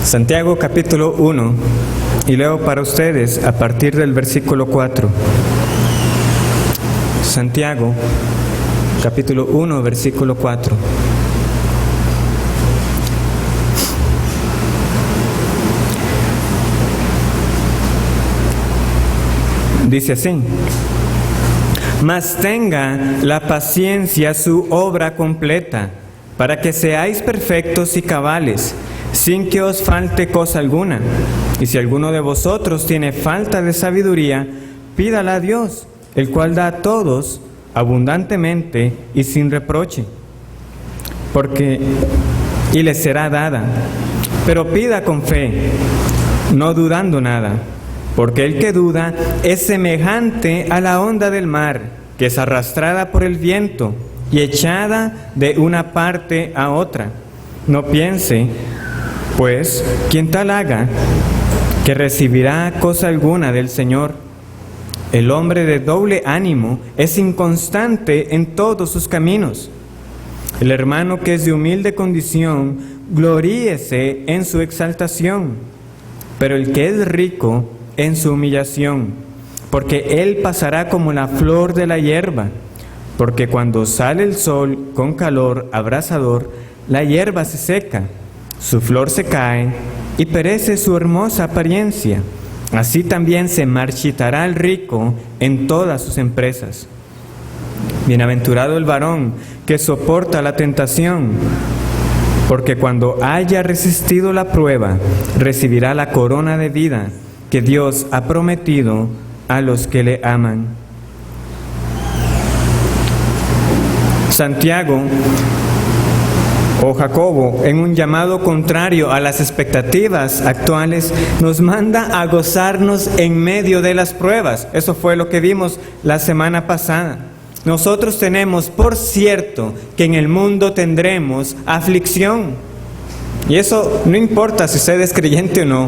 Santiago capítulo 1, y leo para ustedes a partir del versículo 4. Santiago capítulo 1, versículo 4. Dice así: mas tenga la paciencia su obra completa, para que seáis perfectos y cabales, sin que os falte cosa alguna. Y si alguno de vosotros tiene falta de sabiduría, pídala a Dios, el cual da a todos abundantemente y sin reproche, y le será dada. Pero pida con fe, no dudando nada, porque el que duda es semejante a la onda del mar, que es arrastrada por el viento y echada de una parte a otra. No piense, pues, quien tal haga, que recibirá cosa alguna del Señor. El hombre de doble ánimo es inconstante en todos sus caminos. El hermano que es de humilde condición, gloríese en su exaltación, pero el que es rico en su humillación, porque él pasará como la flor de la hierba, porque cuando sale el sol con calor abrasador, la hierba se seca, su flor se cae y perece su hermosa apariencia. Así también se marchitará el rico en todas sus empresas. Bienaventurado el varón que soporta la tentación, porque cuando haya resistido la prueba, recibirá la corona de vida que Dios ha prometido a los que le aman. Santiago o Jacobo, en un llamado contrario a las expectativas actuales, nos manda a gozarnos en medio de las pruebas. Eso fue lo que vimos la semana pasada. Nosotros tenemos por cierto que en el mundo tendremos aflicción. Y eso no importa si usted es creyente o no.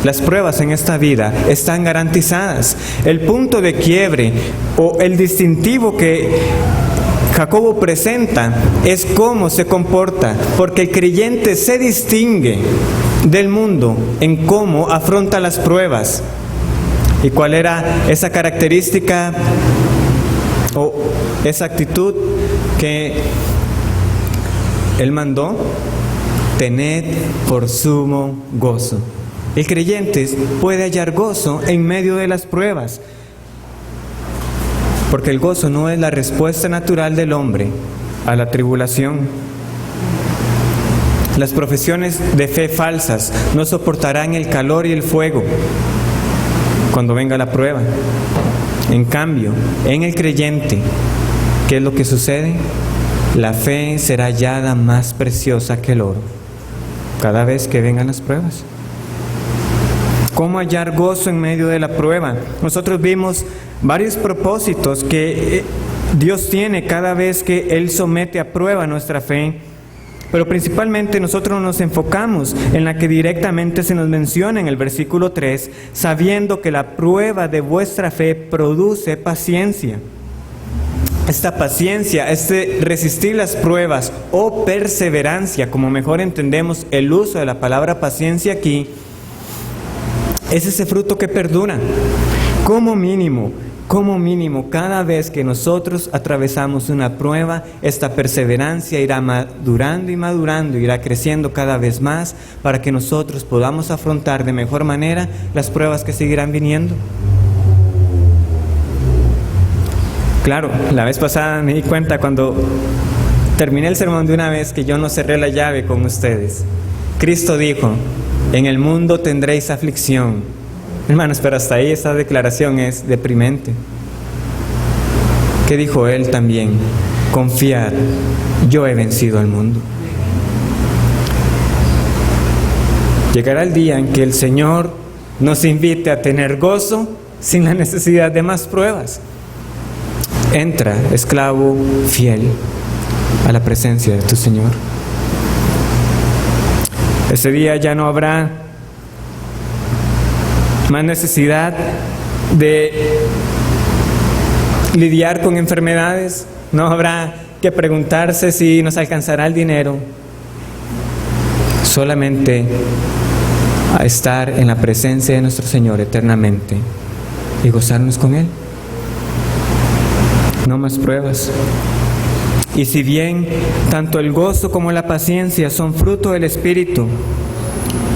Las pruebas en esta vida están garantizadas. El punto de quiebre o el distintivo que Jacobo presenta es cómo se comporta, porque el creyente se distingue del mundo en cómo afronta las pruebas. ¿Y cuál era esa característica o esa actitud que él mandó? Tened por sumo gozo. El creyente puede hallar gozo en medio de las pruebas, porque el gozo no es la respuesta natural del hombre a la tribulación. Las profesiones de fe falsas no soportarán el calor y el fuego cuando venga la prueba. En cambio, en el creyente, ¿qué es lo que sucede? La fe será hallada más preciosa que el oro cada vez que vengan las pruebas. ¿Cómo hallar gozo en medio de la prueba? Nosotros vimos varios propósitos que Dios tiene cada vez que Él somete a prueba nuestra fe, pero principalmente nosotros nos enfocamos en la que directamente se nos menciona en el versículo 3, sabiendo que la prueba de vuestra fe produce paciencia. Esta paciencia, resistir las pruebas o perseverancia, como mejor entendemos el uso de la palabra paciencia aquí, es ese fruto que perdura. Como mínimo, cada vez que nosotros atravesamos una prueba, esta perseverancia irá madurando y madurando, irá creciendo cada vez más para que nosotros podamos afrontar de mejor manera las pruebas que seguirán viniendo. Claro, la vez pasada me di cuenta cuando terminé el sermón de una vez que yo no cerré la llave con ustedes. Cristo dijo: en el mundo tendréis aflicción. Hermanos, pero hasta ahí esta declaración es deprimente. ¿Qué dijo Él también? Confiad, yo he vencido al mundo. Llegará el día en que el Señor nos invite a tener gozo sin la necesidad de más pruebas. Entra, esclavo fiel, a la presencia de tu Señor. Ese día ya no habrá más necesidad de lidiar con enfermedades, no habrá que preguntarse si nos alcanzará el dinero. Solamente a estar en la presencia de nuestro Señor eternamente y gozarnos con Él. No más pruebas. Y si bien tanto el gozo como la paciencia son fruto del Espíritu,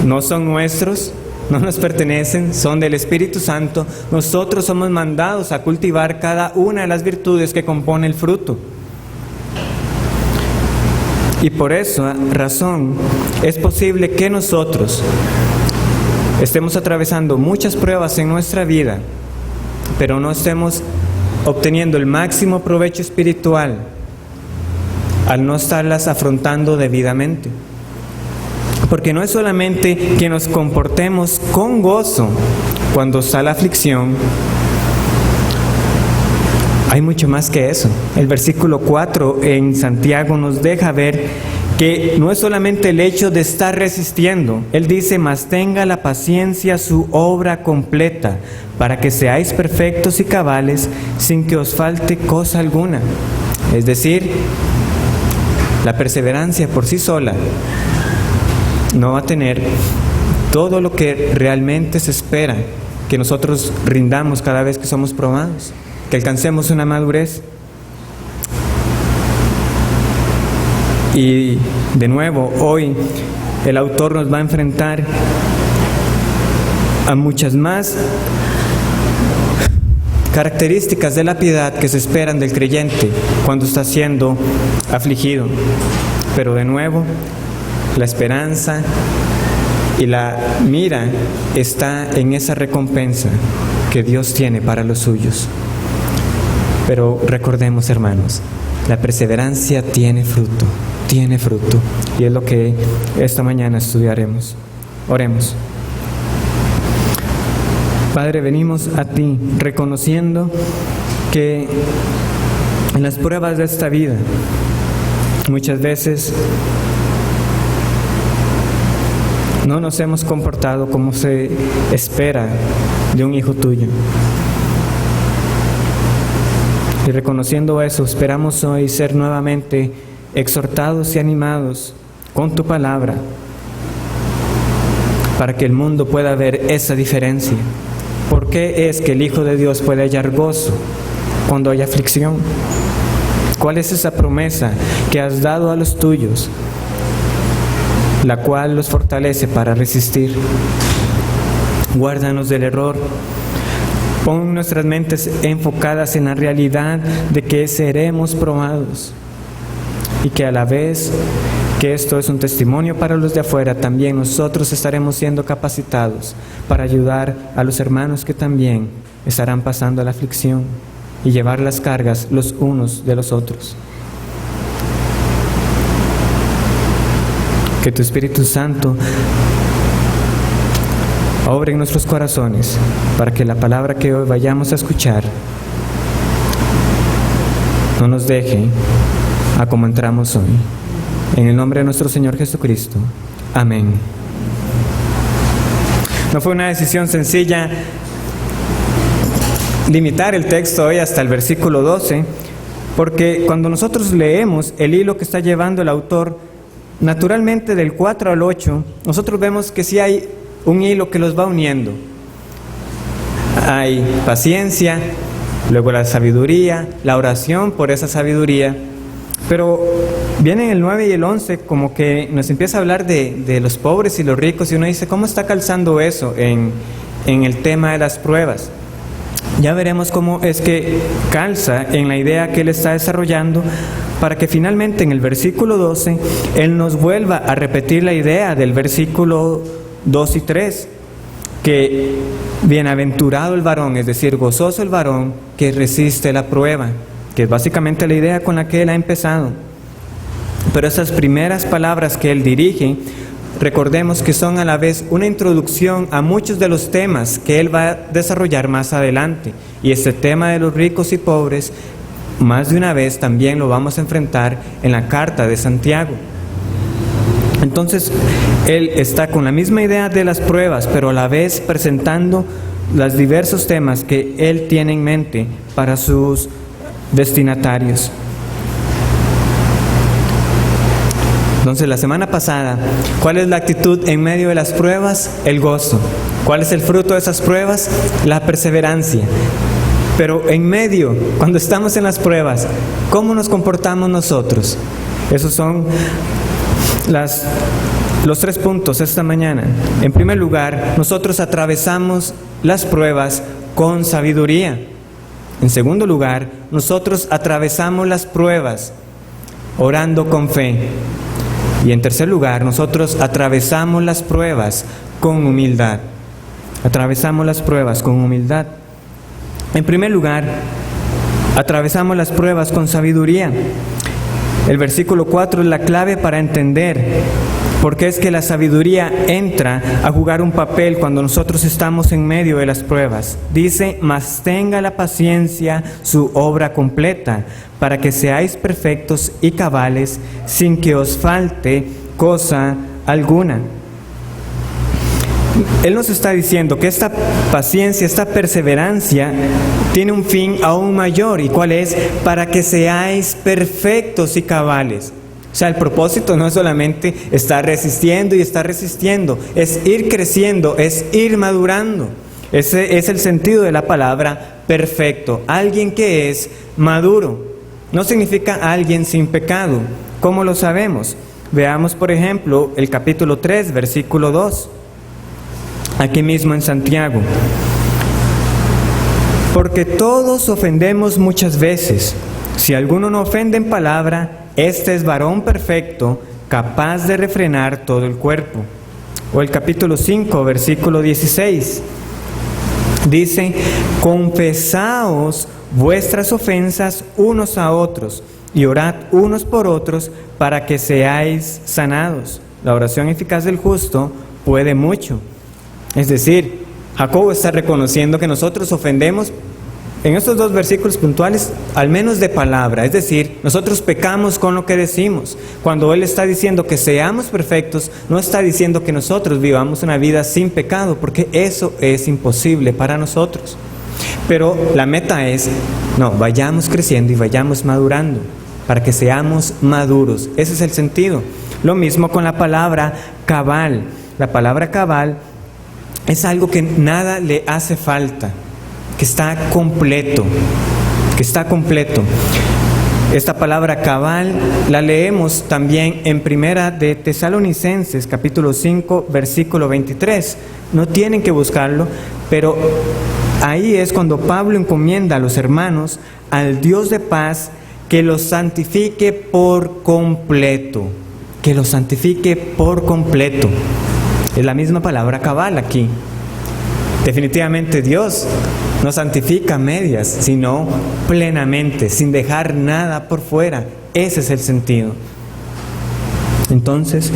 no son nuestros, no nos pertenecen, son del Espíritu Santo, nosotros somos mandados a cultivar cada una de las virtudes que compone el fruto. Y por esa razón es posible que nosotros estemos atravesando muchas pruebas en nuestra vida, pero no estemos obteniendo el máximo provecho espiritual al no estarlas afrontando debidamente. Porque no es solamente que nos comportemos con gozo cuando está la aflicción, hay mucho más que eso. El versículo 4 en Santiago nos deja ver que no es solamente el hecho de estar resistiendo. Él dice: mas tenga la paciencia su obra completa, para que seáis perfectos y cabales, sin que os falte cosa alguna. Es decir, la perseverancia por sí sola no va a tener todo lo que realmente se espera que nosotros rindamos cada vez que somos probados, que alcancemos una madurez. Y de nuevo, hoy el autor nos va a enfrentar a muchas más características de la piedad que se esperan del creyente cuando está siendo afligido. Pero de nuevo, la esperanza y la mira está en esa recompensa que Dios tiene para los suyos. Pero recordemos, hermanos, la perseverancia tiene fruto, y es lo que esta mañana estudiaremos. Oremos. Padre, venimos a ti reconociendo que en las pruebas de esta vida muchas veces no nos hemos comportado como se espera de un hijo tuyo. Y reconociendo eso, esperamos hoy ser nuevamente exhortados y animados con tu palabra, para que el mundo pueda ver esa diferencia. ¿Por qué es que el Hijo de Dios puede hallar gozo cuando hay aflicción? ¿Cuál es esa promesa que has dado a los tuyos, la cual los fortalece para resistir? Guárdanos del error. Pon nuestras mentes enfocadas en la realidad de que seremos probados, y que a la vez que esto es un testimonio para los de afuera, también nosotros estaremos siendo capacitados para ayudar a los hermanos que también estarán pasando la aflicción y llevar las cargas los unos de los otros. Que tu Espíritu Santo obre en nuestros corazones para que la palabra que hoy vayamos a escuchar no nos deje a como entramos hoy. En el nombre de nuestro Señor Jesucristo. Amén. No fue una decisión sencilla limitar el texto hoy hasta el versículo 12, porque cuando nosotros leemos el hilo que está llevando el autor, naturalmente del 4 al 8, nosotros vemos que sí hay un hilo que los va uniendo. Hay paciencia, luego la sabiduría, la oración por esa sabiduría. Pero vienen el 9 y el 11 como que nos empieza a hablar de los pobres y los ricos, y uno dice, ¿cómo está calzando eso en el tema de las pruebas? Ya veremos cómo es que calza en la idea que él está desarrollando, para que finalmente en el versículo 12 él nos vuelva a repetir la idea del versículo 2 y 3, que bienaventurado el varón, es decir, gozoso el varón que resiste la prueba, que es básicamente la idea con la que él ha empezado. Pero esas primeras palabras que él dirige, recordemos que son a la vez una introducción a muchos de los temas que él va a desarrollar más adelante. Y este tema de los ricos y pobres, más de una vez también lo vamos a enfrentar en la carta de Santiago. Entonces, él está con la misma idea de las pruebas, pero a la vez presentando los diversos temas que él tiene en mente para sus destinatarios. Entonces, la semana pasada, ¿cuál es la actitud en medio de las pruebas? El gozo. ¿Cuál es el fruto de esas pruebas? La perseverancia. Pero en medio, cuando estamos en las pruebas, ¿cómo nos comportamos nosotros? Esos son los 3 puntos esta mañana. En primer lugar, nosotros atravesamos las pruebas con sabiduría. En segundo lugar, nosotros atravesamos las pruebas orando con fe. Y en tercer lugar, nosotros atravesamos las pruebas con humildad. Atravesamos las pruebas con humildad. En primer lugar, atravesamos las pruebas con sabiduría. El versículo 4 es la clave para entender por qué es que la sabiduría entra a jugar un papel cuando nosotros estamos en medio de las pruebas. Dice: mas tenga la paciencia su obra completa, para que seáis perfectos y cabales, sin que os falte cosa alguna. Él nos está diciendo que esta paciencia, esta perseverancia, tiene un fin aún mayor. ¿Y cuál es? Para que seáis perfectos y cabales. O sea, el propósito no es solamente estar resistiendo y estar resistiendo, es ir creciendo, es ir madurando. Ese es el sentido de la palabra perfecto. Alguien que es maduro. No significa alguien sin pecado. ¿Cómo lo sabemos? Veamos, por ejemplo, el capítulo 3, versículo 2. Aquí mismo en Santiago. Porque todos ofendemos muchas veces. Si alguno no ofende en palabra, este es varón perfecto, capaz de refrenar todo el cuerpo. O el capítulo 5, versículo 16. Dice: confesaos vuestras ofensas unos a otros y orad unos por otros para que seáis sanados. La oración eficaz del justo puede mucho. Es decir, Jacobo está reconociendo que nosotros ofendemos en estos 2 versículos puntuales, al menos de palabra. Es decir, nosotros pecamos con lo que decimos. Cuando él está diciendo que seamos perfectos, no está diciendo que nosotros vivamos una vida sin pecado, porque eso es imposible para nosotros. Pero la meta es, vayamos creciendo y vayamos madurando, para que seamos maduros. Ese es el sentido. Lo mismo con la palabra cabal. La palabra cabal es algo que nada le hace falta, que está completo, Esta palabra cabal la leemos también en Primera de Tesalonicenses, capítulo 5, versículo 23. No tienen que buscarlo, pero ahí es cuando Pablo encomienda a los hermanos al Dios de paz que los santifique por completo. Que los santifique por completo. Es la misma palabra cabal aquí. Definitivamente Dios no santifica a medias, sino plenamente, sin dejar nada por fuera. Ese es el sentido. Entonces,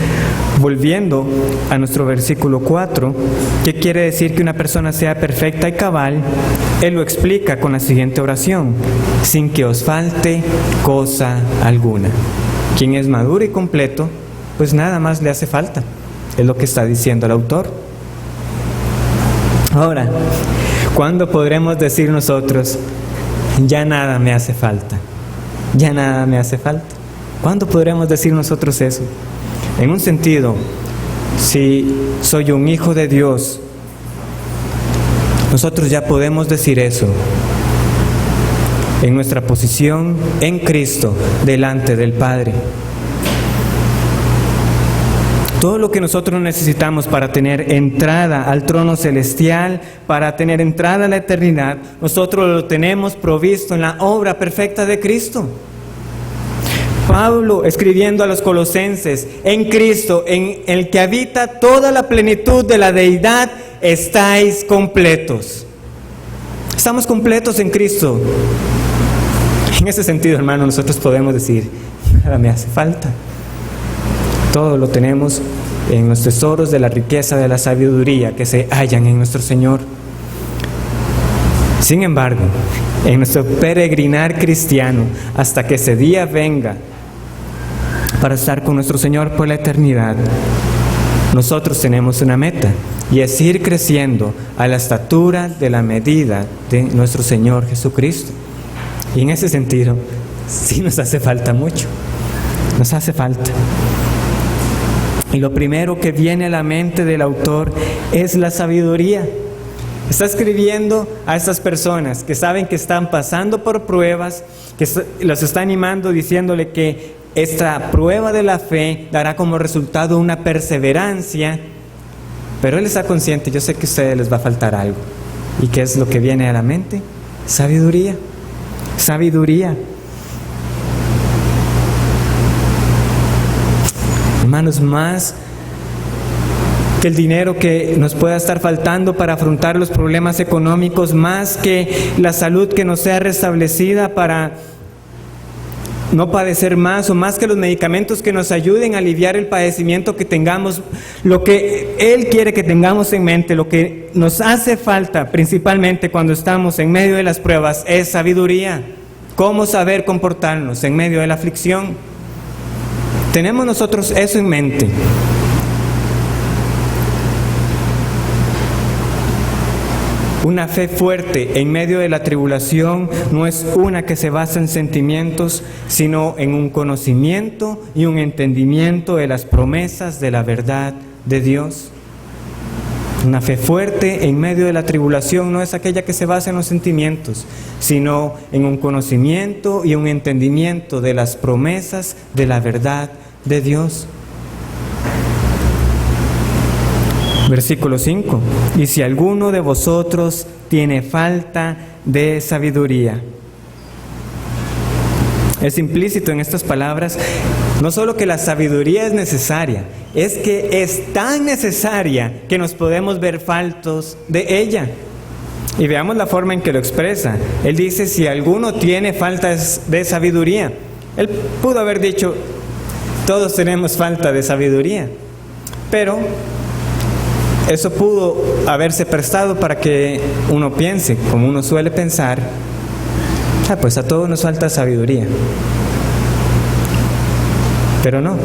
volviendo a nuestro versículo 4, ¿qué quiere decir que una persona sea perfecta y cabal? Él lo explica con la siguiente oración: sin que os falte cosa alguna. Quien es maduro y completo, pues nada más le hace falta. Es lo que está diciendo el autor. Ahora, ¿cuándo podremos decir nosotros: ya nada me hace falta? Ya nada me hace falta. ¿Cuándo podremos decir nosotros eso? En un sentido, si soy un hijo de Dios, nosotros ya podemos decir eso en nuestra posición en Cristo delante del Padre. Todo lo que nosotros necesitamos para tener entrada al trono celestial, para tener entrada a la eternidad, nosotros lo tenemos provisto en la obra perfecta de Cristo. Pablo, escribiendo a los colosenses: en Cristo, en el que habita toda la plenitud de la deidad, estáis completos. Estamos completos en Cristo. En ese sentido, hermano, nosotros podemos decir: nada me hace falta. Todo lo tenemos en los tesoros de la riqueza de la sabiduría que se hallan en nuestro Señor. Sin embargo, en nuestro peregrinar cristiano, hasta que ese día venga para estar con nuestro Señor por la eternidad, nosotros tenemos una meta, y es ir creciendo a la estatura de la medida de nuestro Señor Jesucristo. Y en ese sentido, sí nos hace falta mucho. Nos hace falta. Y lo primero que viene a la mente del autor es la sabiduría. Está escribiendo a estas personas que saben que están pasando por pruebas, que los está animando diciéndole que esta prueba de la fe dará como resultado una perseverancia, pero él está consciente, yo sé que a ustedes les va a faltar algo. ¿Y qué es lo que viene a la mente? Sabiduría. Sabiduría. Hermanos, más que el dinero que nos pueda estar faltando para afrontar los problemas económicos, más que la salud que nos sea restablecida para no padecer más, o más que los medicamentos que nos ayuden a aliviar el padecimiento que tengamos, lo que Él quiere que tengamos en mente, lo que nos hace falta principalmente cuando estamos en medio de las pruebas, es sabiduría. ¿Cómo saber comportarnos en medio de la aflicción? Tenemos nosotros eso en mente. Una fe fuerte en medio de la tribulación no es una que se basa en sentimientos, sino en un conocimiento y un entendimiento de las promesas de la verdad de Dios. Una fe fuerte en medio de la tribulación no es aquella que se basa en los sentimientos, sino en un conocimiento y un entendimiento de las promesas de la verdad de Dios. Versículo 5. Y si alguno de vosotros tiene falta de sabiduría. Es implícito en estas palabras, no solo que la sabiduría es necesaria, es que es tan necesaria que nos podemos ver faltos de ella. Y veamos la forma en que lo expresa. Él dice, si alguno tiene falta de sabiduría. Él pudo haber dicho, todos tenemos falta de sabiduría, pero eso pudo haberse prestado para que uno piense, como uno suele pensar, pues a todos nos falta sabiduría. Pero no.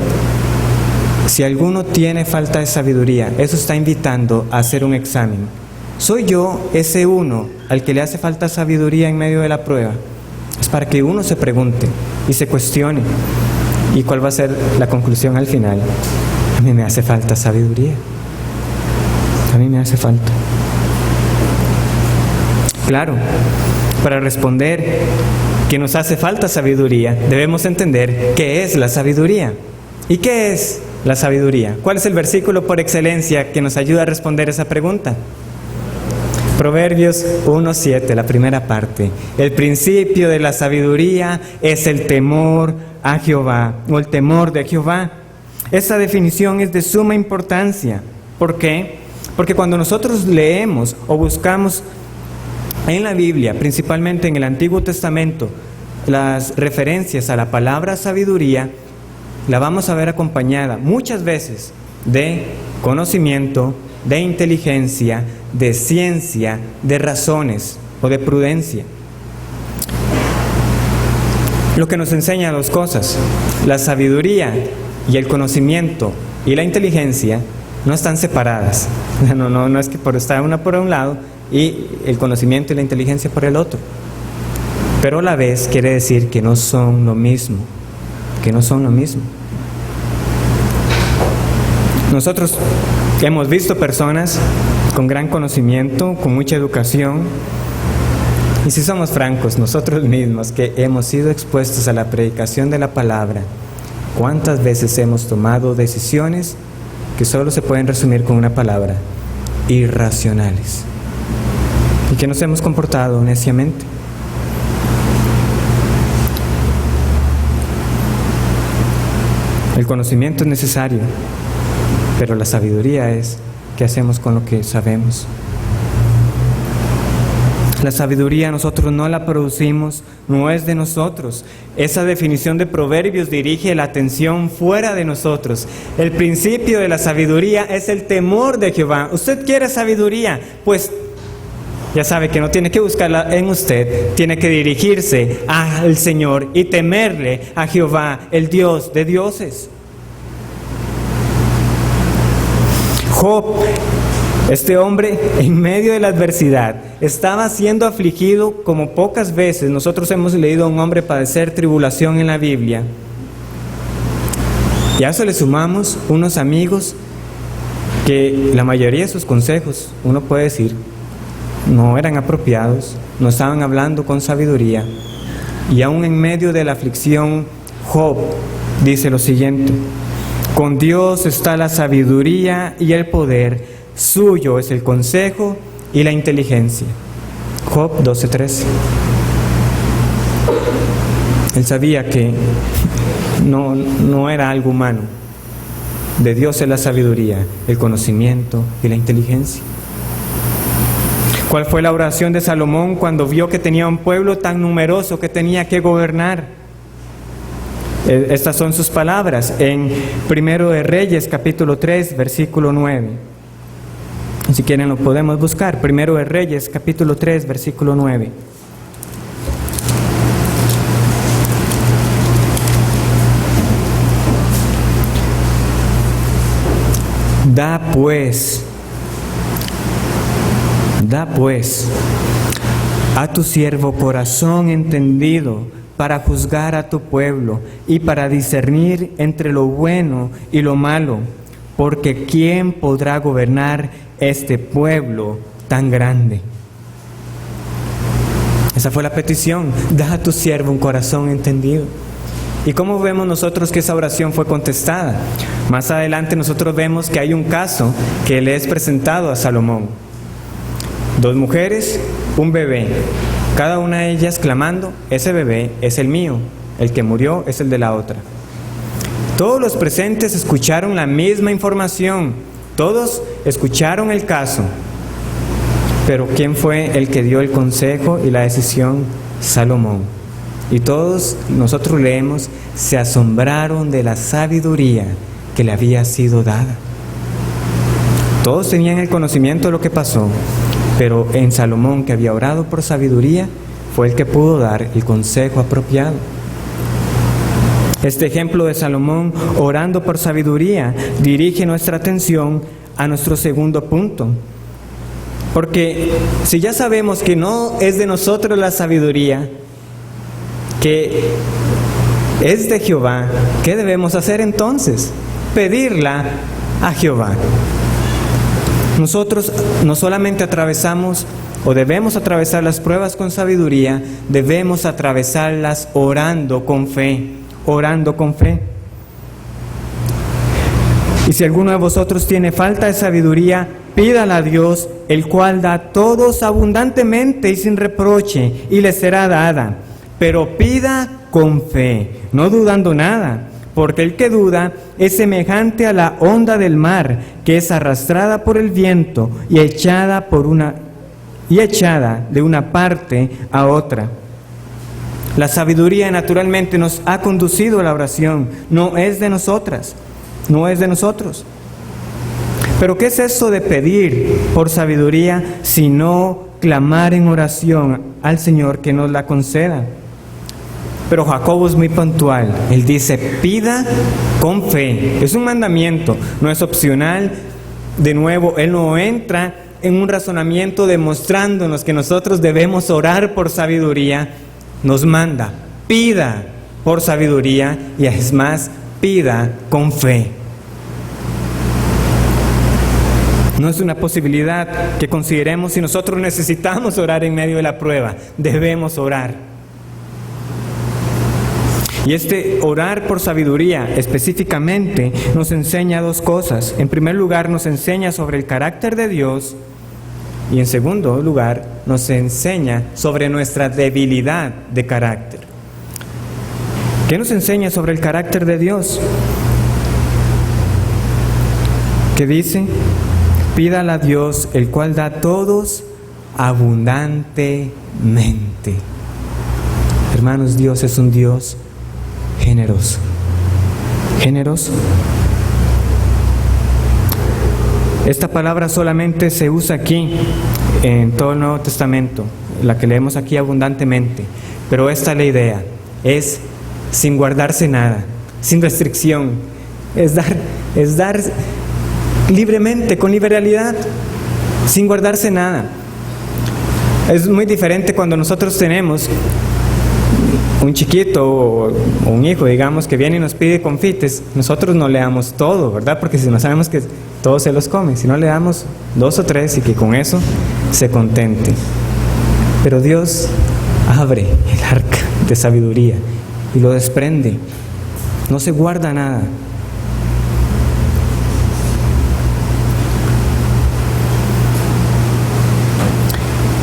Si alguno tiene falta de sabiduría, eso está invitando a hacer un examen. ¿Soy yo ese uno al que le hace falta sabiduría en medio de la prueba? Es para que uno se pregunte y se cuestione. ¿Y cuál va a ser la conclusión al final? A mí me hace falta sabiduría. A mí me hace falta. Claro, para responder que nos hace falta sabiduría, debemos entender qué es la sabiduría. ¿Y qué es la sabiduría? ¿Cuál es el versículo por excelencia que nos ayuda a responder esa pregunta? Proverbios 1:7, la primera parte. El principio de la sabiduría es el temor a Jehová, o el temor de Jehová. Esa definición es de suma importancia. ¿Por qué? Porque cuando nosotros leemos o buscamos en la Biblia, principalmente en el Antiguo Testamento, las referencias a la palabra sabiduría, la vamos a ver acompañada muchas veces de conocimiento, de inteligencia, de ciencia, de razones o de prudencia. Lo que nos enseña dos cosas: la sabiduría y el conocimiento y la inteligencia no están separadas. No es que está una por un lado y el conocimiento y la inteligencia por el otro. Pero a la vez quiere decir que no son lo mismo. Que no son lo mismo. Nosotros hemos visto personas con gran conocimiento, con mucha educación. Y si somos francos, nosotros mismos que hemos sido expuestos a la predicación de la palabra, ¿cuántas veces hemos tomado decisiones que solo se pueden resumir con una palabra? Irracionales. Y que nos hemos comportado neciamente. El conocimiento es necesario, pero la sabiduría es qué hacemos con lo que sabemos. La sabiduría nosotros no la producimos, no es de nosotros. Esa definición de Proverbios dirige la atención fuera de nosotros. El principio de la sabiduría es el temor de Jehová. ¿Usted quiere sabiduría? Pues ya sabe que no tiene que buscarla en usted, tiene que dirigirse al Señor y temerle a Jehová, el Dios de dioses. Job, este hombre, en medio de la adversidad, estaba siendo afligido como pocas veces. Nosotros hemos leído a un hombre padecer tribulación en la Biblia. Y a eso le sumamos unos amigos que la mayoría de sus consejos, uno puede decir, no eran apropiados, no estaban hablando con sabiduría. Y aún en medio de la aflicción, Job dice lo siguiente: con Dios está la sabiduría y el poder, suyo es el consejo y la inteligencia. Job 12:13. Él sabía que no era algo humano. De Dios es la sabiduría, el conocimiento y la inteligencia. ¿Cuál fue la oración de Salomón cuando vio que tenía un pueblo tan numeroso que tenía que gobernar? Estas son sus palabras en 1 de Reyes, capítulo 3, versículo 9. Si quieren lo podemos buscar. 1 de Reyes, capítulo 3, versículo 9. Da pues a tu siervo corazón entendido para juzgar a tu pueblo y para discernir entre lo bueno y lo malo, porque ¿quién podrá gobernar este pueblo tan grande? Esa fue la petición: da a tu siervo un corazón entendido. ¿Y cómo vemos nosotros que esa oración fue contestada? Más adelante nosotros vemos que hay un caso que le es presentado a Salomón. 2 mujeres, un bebé, cada una de ellas clamando: ese bebé es el mío, el que murió es el de la otra. Todos los presentes escucharon la misma información, todos escucharon el caso. Pero ¿quién fue el que dio el consejo y la decisión? Salomón. Y todos nosotros leemos: se asombraron de la sabiduría que le había sido dada. Todos tenían el conocimiento de lo que pasó, pero en Salomón, que había orado por sabiduría, fue el que pudo dar el consejo apropiado. Este ejemplo de Salomón orando por sabiduría dirige nuestra atención a nuestro segundo punto. Porque si ya sabemos que no es de nosotros la sabiduría, que es de Jehová, ¿qué debemos hacer entonces? Pedirla a Jehová. Nosotros no solamente atravesamos o debemos atravesar las pruebas con sabiduría, debemos atravesarlas orando con fe, orando con fe. Y si alguno de vosotros tiene falta de sabiduría, pídala a Dios, el cual da a todos abundantemente y sin reproche, y le será dada. Pero pida con fe, no dudando nada, porque el que duda es semejante a la onda del mar, que es arrastrada por el viento y echada de una parte a otra. La sabiduría naturalmente nos ha conducido a la oración, no es de nosotras, no es de nosotros. Pero ¿qué es eso de pedir por sabiduría, sino clamar en oración al Señor que nos la conceda? Pero Jacobo es muy puntual. Él dice: pida con fe. Es un mandamiento, no es opcional. De nuevo, él no entra en un razonamiento demostrándonos que nosotros debemos orar por sabiduría. Nos manda: pida por sabiduría, y es más, pida con fe. No es una posibilidad que consideremos si nosotros necesitamos orar en medio de la prueba. Debemos orar. Y este orar por sabiduría específicamente nos enseña 2 cosas. En primer lugar, nos enseña sobre el carácter de Dios, y en segundo lugar, nos enseña sobre nuestra debilidad de carácter. ¿Qué nos enseña sobre el carácter de Dios? ¿Qué dice? Pídala a Dios, el cual da a todos abundantemente. Hermanos, Dios es un Dios generoso. Generoso. Esta palabra solamente se usa aquí en todo el Nuevo Testamento, la que leemos aquí abundantemente. Pero esta es la idea: es sin guardarse nada, sin restricción. Es dar libremente, con liberalidad, sin guardarse nada. Es muy diferente cuando nosotros tenemos un chiquito o un hijo, digamos, que viene y nos pide confites, nosotros no le damos todo, ¿verdad? Porque si no sabemos que todos se los comen, si no le damos 2 o 3 y que con eso se contente. Pero Dios abre el arca de sabiduría y lo desprende, no se guarda nada.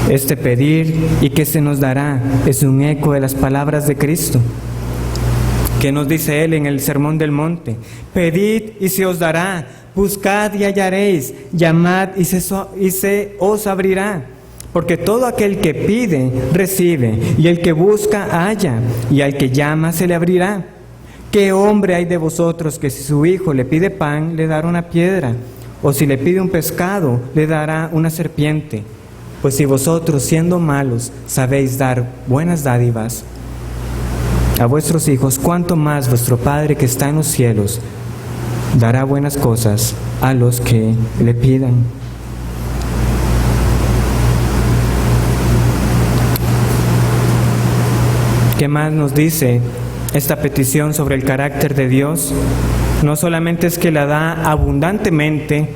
Este pedir y que se nos dará es un eco de las palabras de Cristo. ¿Qué nos dice Él en el Sermón del Monte? Pedid y se os dará, buscad y hallaréis, llamad y se os abrirá. Porque todo aquel que pide, recibe, y el que busca, halla, y al que llama, se le abrirá. ¿Qué hombre hay de vosotros que si su hijo le pide pan, le dará una piedra? O si le pide un pescado, le dará una serpiente? Pues si vosotros, siendo malos, sabéis dar buenas dádivas a vuestros hijos, ¿cuánto más vuestro Padre que está en los cielos dará buenas cosas a los que le pidan? ¿Qué más nos dice esta petición sobre el carácter de Dios? No solamente es que la da abundantemente,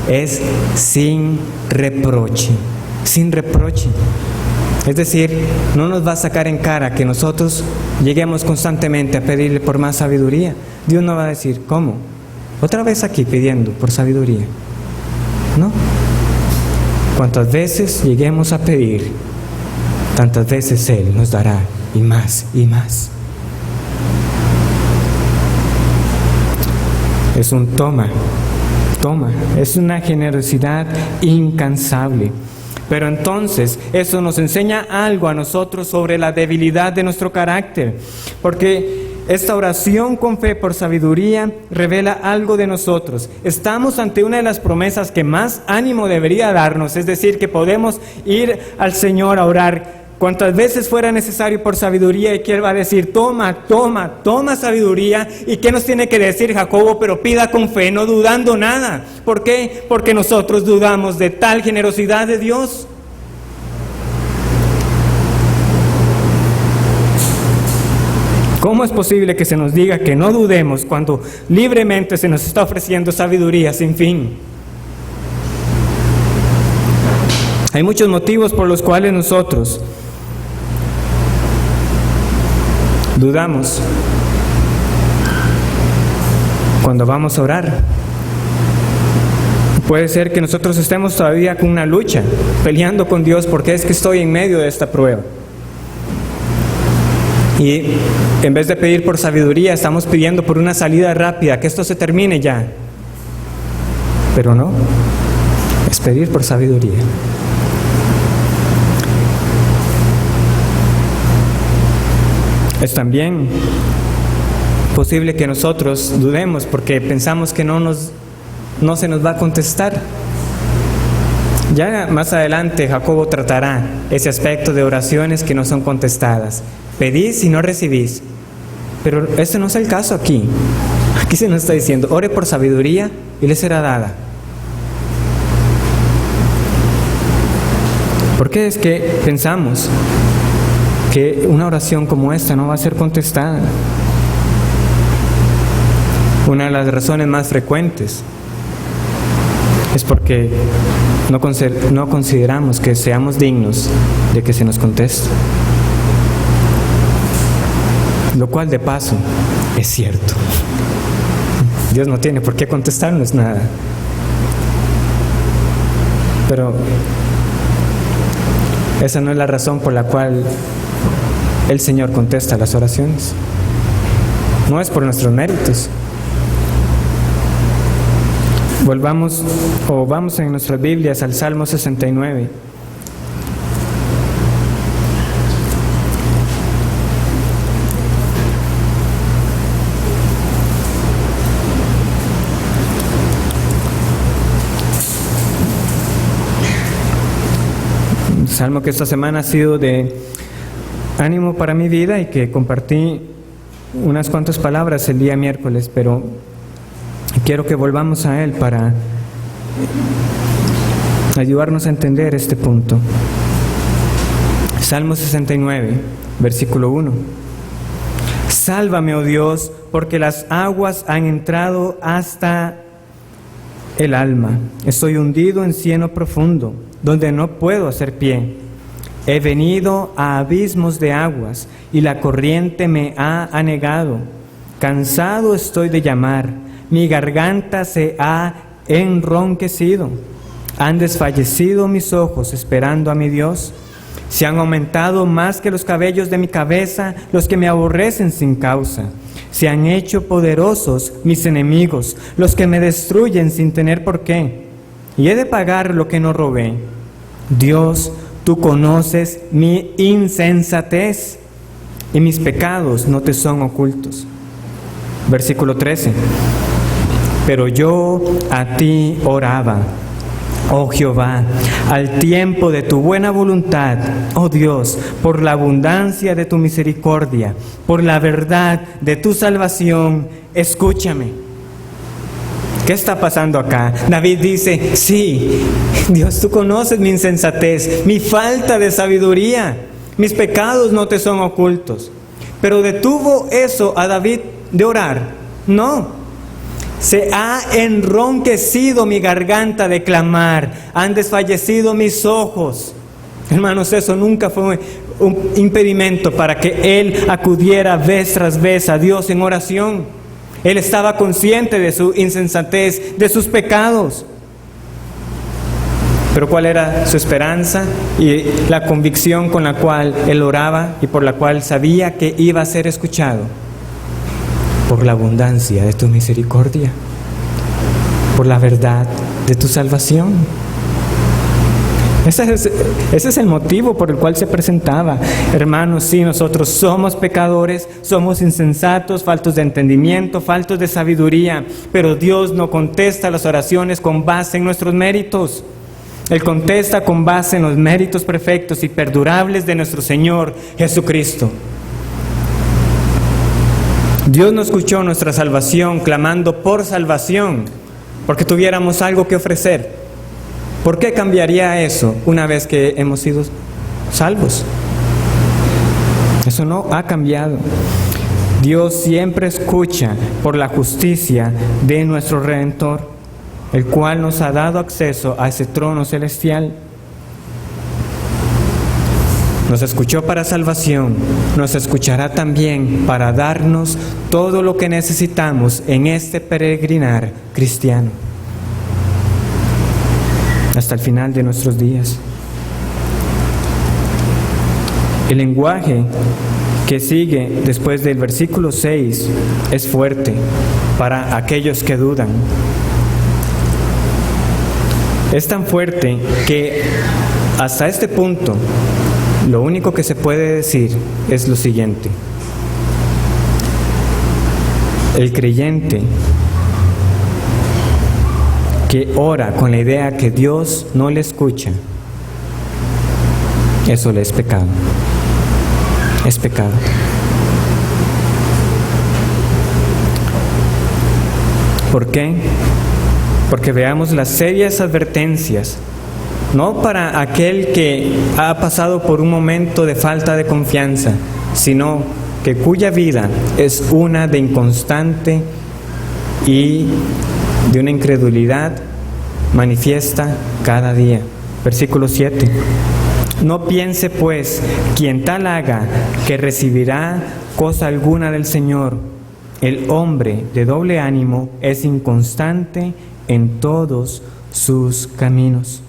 es sin reproche, sin reproche. Es decir, no nos va a sacar en cara que nosotros lleguemos constantemente a pedirle por más sabiduría. Dios no va a decir, ¿cómo? Otra vez aquí pidiendo por sabiduría. No. Cuantas veces lleguemos a pedir, tantas veces Él nos dará, y más y más. Es un toma, es una generosidad incansable. Pero entonces eso nos enseña algo a nosotros sobre la debilidad de nuestro carácter, porque esta oración con fe por sabiduría revela algo de nosotros. Estamos ante una de las promesas que más ánimo debería darnos, es decir, que podemos ir al Señor a orar cuantas veces fuera necesario por sabiduría, y que Él va a decir, toma sabiduría. ¿Y qué nos tiene que decir Jacobo? Pero pida con fe, no dudando nada. ¿Por qué? Porque nosotros dudamos de tal generosidad de Dios. ¿Cómo es posible que se nos diga que no dudemos cuando libremente se nos está ofreciendo sabiduría sin fin? Hay muchos motivos por los cuales nosotros dudamos cuando vamos a orar. Puede ser que nosotros estemos todavía con una lucha, peleando con Dios, porque es que estoy en medio de esta prueba. Y en vez de pedir por sabiduría, estamos pidiendo por una salida rápida, que esto se termine ya. Pero no, es pedir por sabiduría. Es también posible que nosotros dudemos porque pensamos que no se nos va a contestar. Ya más adelante Jacobo tratará ese aspecto de oraciones que no son contestadas. Pedís y no recibís. Pero ese no es el caso aquí. Aquí se nos está diciendo, ore por sabiduría y le será dada. ¿Por qué es que pensamos que una oración como esta no va a ser contestada? Una de las razones más frecuentes es porque no consideramos que seamos dignos de que se nos conteste. Lo cual, de paso, es cierto. Dios no tiene por qué contestarnos nada. Pero esa no es la razón por la cual el Señor contesta las oraciones. No es por nuestros méritos. Vamos en nuestras Biblias al Salmo 69. Un salmo que esta semana ha sido de ánimo para mi vida y que compartí unas cuantas palabras el día miércoles, pero quiero que volvamos a él para ayudarnos a entender este punto. Salmo 69, versículo 1. Sálvame, oh Dios, porque las aguas han entrado hasta el alma. Estoy hundido en cieno profundo, donde no puedo hacer pie. He venido a abismos de aguas, y la corriente me ha anegado. Cansado estoy de llamar, mi garganta se ha enronquecido. Han desfallecido mis ojos esperando a mi Dios. Se han aumentado más que los cabellos de mi cabeza los que me aborrecen sin causa. Se han hecho poderosos mis enemigos, los que me destruyen sin tener por qué. Y he de pagar lo que no robé. Dios, tú conoces mi insensatez, y mis pecados no te son ocultos. Versículo 13. Pero yo a ti oraba, oh Jehová, al tiempo de tu buena voluntad, oh Dios, por la abundancia de tu misericordia, por la verdad de tu salvación, escúchame. ¿Qué está pasando acá? David dice, sí, Dios, tú conoces mi insensatez, mi falta de sabiduría, mis pecados no te son ocultos. Pero ¿detuvo eso a David de orar? No. Se ha enronquecido mi garganta de clamar, han desfallecido mis ojos. Hermanos, eso nunca fue un impedimento para que él acudiera vez tras vez a Dios en oración. Él estaba consciente de su insensatez, de sus pecados. Pero ¿cuál era su esperanza y la convicción con la cual él oraba y por la cual sabía que iba a ser escuchado? Por la abundancia de tu misericordia, por la verdad de tu salvación. Ese es el motivo por el cual se presentaba. Hermanos, sí, nosotros somos pecadores, somos insensatos, faltos de entendimiento, faltos de sabiduría, pero Dios no contesta las oraciones con base en nuestros méritos. Él contesta con base en los méritos perfectos y perdurables de nuestro Señor Jesucristo. Dios no escuchó nuestra salvación clamando por salvación, porque tuviéramos algo que ofrecer. ¿Por qué cambiaría eso una vez que hemos sido salvos? Eso no ha cambiado. Dios siempre escucha por la justicia de nuestro Redentor, el cual nos ha dado acceso a ese trono celestial. Nos escuchó para salvación, nos escuchará también para darnos todo lo que necesitamos en este peregrinar cristiano, hasta el final de nuestros días. El lenguaje que sigue después del versículo 6 es fuerte para aquellos que dudan. Es tan fuerte que hasta este punto lo único que se puede decir es lo siguiente: el creyente que ora con la idea que Dios no le escucha, eso le es pecado. Es pecado. ¿Por qué? Porque veamos las serias advertencias, no para aquel que ha pasado por un momento de falta de confianza, sino que cuya vida es una de inconstante y de una incredulidad manifiesta cada día. Versículo 7. No piense pues quien tal haga que recibirá cosa alguna del Señor. El hombre de doble ánimo es inconstante en todos sus caminos.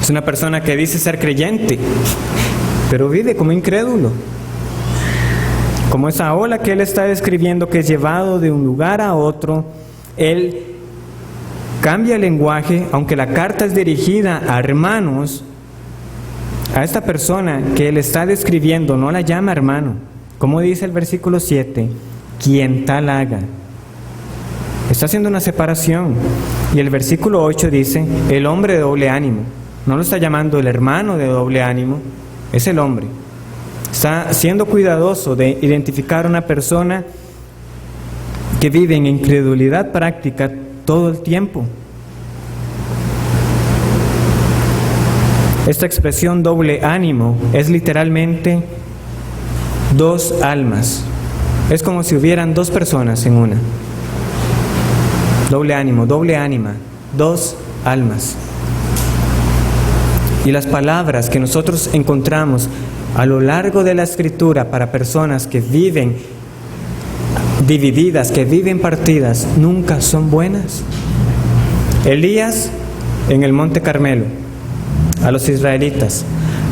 Es una persona que dice ser creyente, pero vive como incrédulo. Como esa ola que él está describiendo, que es llevado de un lugar a otro, él cambia el lenguaje, aunque la carta es dirigida a hermanos. A esta persona que él está describiendo no la llama hermano. Como dice el versículo 7, quien tal haga. Está haciendo una separación. Y el versículo 8 dice, el hombre de doble ánimo. No lo está llamando el hermano de doble ánimo, es el hombre. Está siendo cuidadoso de identificar a una persona que vive en incredulidad práctica todo el tiempo. Esta expresión doble ánimo es literalmente dos almas. Es como si hubieran dos personas en una. Doble ánimo, doble ánima, dos almas. Y las palabras que nosotros encontramos a lo largo de la Escritura para personas que viven divididas, que viven partidas, nunca son buenas. Elías en el Monte Carmelo, a los israelitas: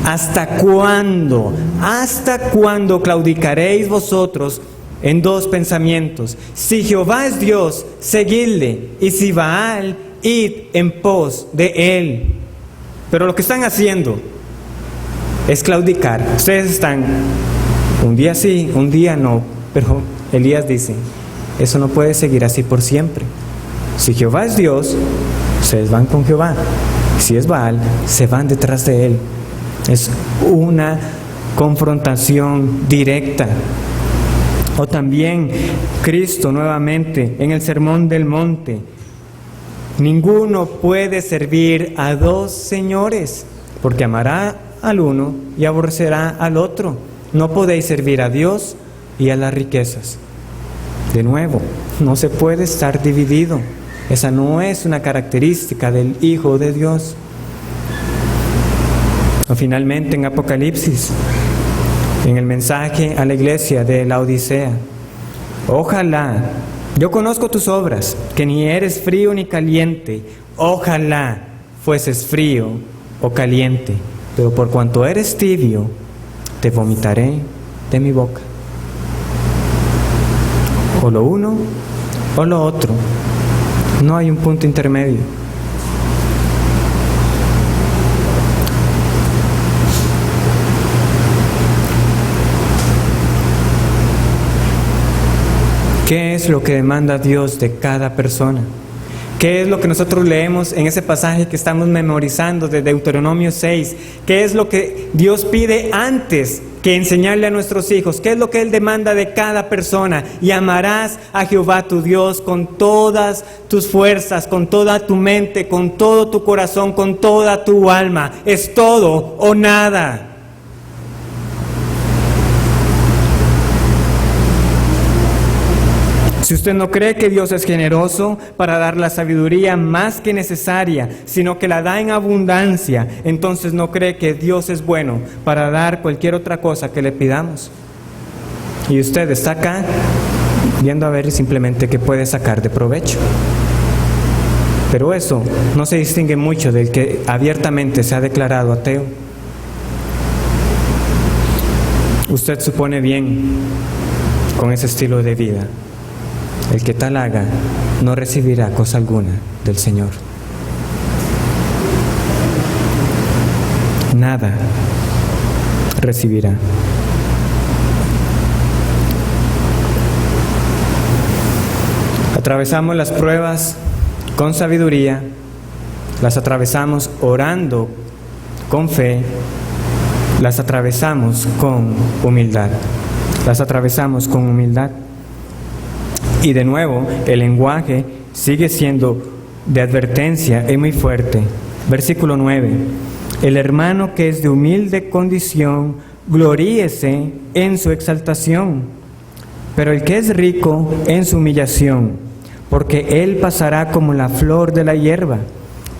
¿hasta cuándo claudicaréis vosotros en dos pensamientos? Si Jehová es Dios, seguidle, y si Baal, id en pos de él. Pero lo que están haciendo es claudicar. Ustedes están un día sí, un día no. Pero Elías dice: eso no puede seguir así por siempre. Si Jehová es Dios, ustedes van con Jehová. Si es Baal, se van detrás de él. Es una confrontación directa. O también Cristo nuevamente en el Sermón del Monte: ninguno puede servir a dos señores, porque amará al uno y aborrecerá al otro. No podéis servir a Dios y a las riquezas. De nuevo, no se puede estar dividido. Esa no es una característica del Hijo de Dios. O finalmente en Apocalipsis, en el mensaje a la iglesia de la Odisea: ojalá, yo conozco tus obras, que ni eres frío ni caliente. Ojalá fueses frío o caliente, pero por cuanto eres tibio, te vomitaré de mi boca. O lo uno o lo otro. No hay un punto intermedio. ¿Qué es lo que demanda Dios de cada persona? ¿Qué es lo que nosotros leemos en ese pasaje que estamos memorizando de Deuteronomio 6? ¿Qué es lo que Dios pide antes que enseñarle a nuestros hijos? ¿Qué es lo que Él demanda de cada persona? Y amarás a Jehová tu Dios con todas tus fuerzas, con toda tu mente, con todo tu corazón, con toda tu alma. Es todo o nada. Si usted no cree que Dios es generoso para dar la sabiduría más que necesaria, sino que la da en abundancia, entonces no cree que Dios es bueno para dar cualquier otra cosa que le pidamos. Y usted está acá viendo a ver simplemente qué puede sacar de provecho. Pero eso no se distingue mucho del que abiertamente se ha declarado ateo. Usted supone bien con ese estilo de vida. El que tal haga no recibirá cosa alguna del Señor. Nada recibirá. Atravesamos las pruebas con sabiduría, las atravesamos orando con fe, las atravesamos con humildad. Las atravesamos con humildad. Y de nuevo, el lenguaje sigue siendo de advertencia y muy fuerte. Versículo 9. El hermano que es de humilde condición, gloríese en su exaltación, pero el que es rico en su humillación, porque él pasará como la flor de la hierba,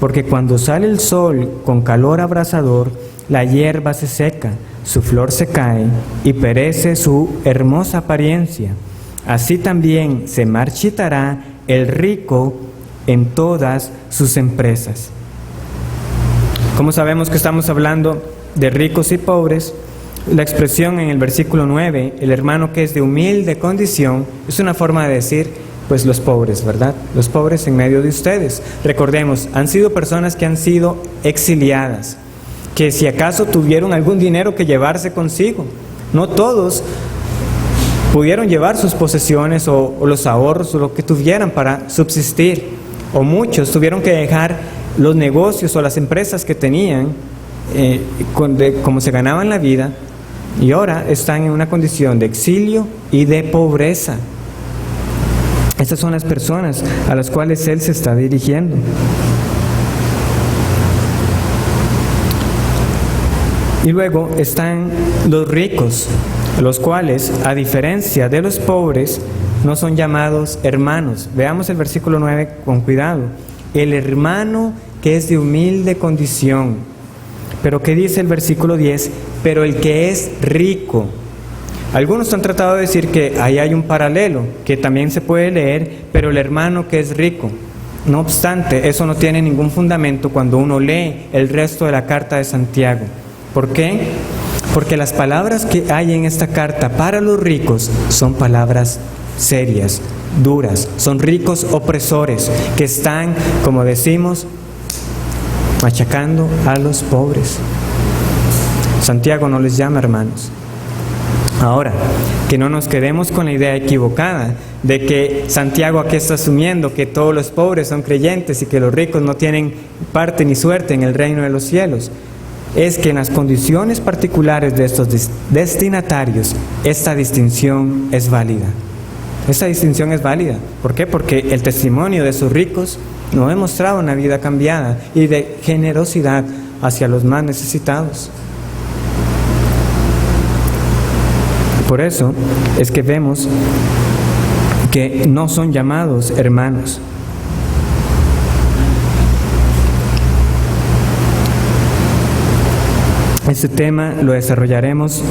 porque cuando sale el sol con calor abrasador, la hierba se seca, su flor se cae y perece su hermosa apariencia. Así también se marchitará el rico en todas sus empresas. Como sabemos que estamos hablando de ricos y pobres, la expresión en el versículo 9, el hermano que es de humilde condición, es una forma de decir, pues los pobres, ¿verdad? Los pobres en medio de ustedes. Recordemos, han sido personas que han sido exiliadas, que si acaso tuvieron algún dinero que llevarse consigo. No todos pudieron llevar sus posesiones o los ahorros o lo que tuvieran para subsistir, o muchos tuvieron que dejar los negocios o las empresas que tenían como se ganaban la vida, y ahora están en una condición de exilio y de pobreza. Estas son las personas a las cuales Él se está dirigiendo. Y luego están los ricos, los cuales, a diferencia de los pobres, no son llamados hermanos. Veamos el versículo 9 con cuidado. El hermano que es de humilde condición. Pero ¿qué dice el versículo 10? Pero el que es rico. Algunos han tratado de decir que ahí hay un paralelo, que también se puede leer, pero el hermano que es rico. No obstante, eso no tiene ningún fundamento cuando uno lee el resto de la carta de Santiago. ¿Por qué? Porque las palabras que hay en esta carta para los ricos son palabras serias, duras, son ricos opresores que están, como decimos, machacando a los pobres. Santiago no les llama hermanos. Ahora, que no nos quedemos con la idea equivocada de que Santiago aquí está asumiendo que todos los pobres son creyentes y que los ricos no tienen parte ni suerte en el reino de los cielos. Es que en las condiciones particulares de estos destinatarios, esta distinción es válida. Esta distinción es válida. ¿Por qué? Porque el testimonio de esos ricos nos ha demostrado una vida cambiada y de generosidad hacia los más necesitados. Por eso es que vemos que no son llamados hermanos. Este tema lo desarrollaremos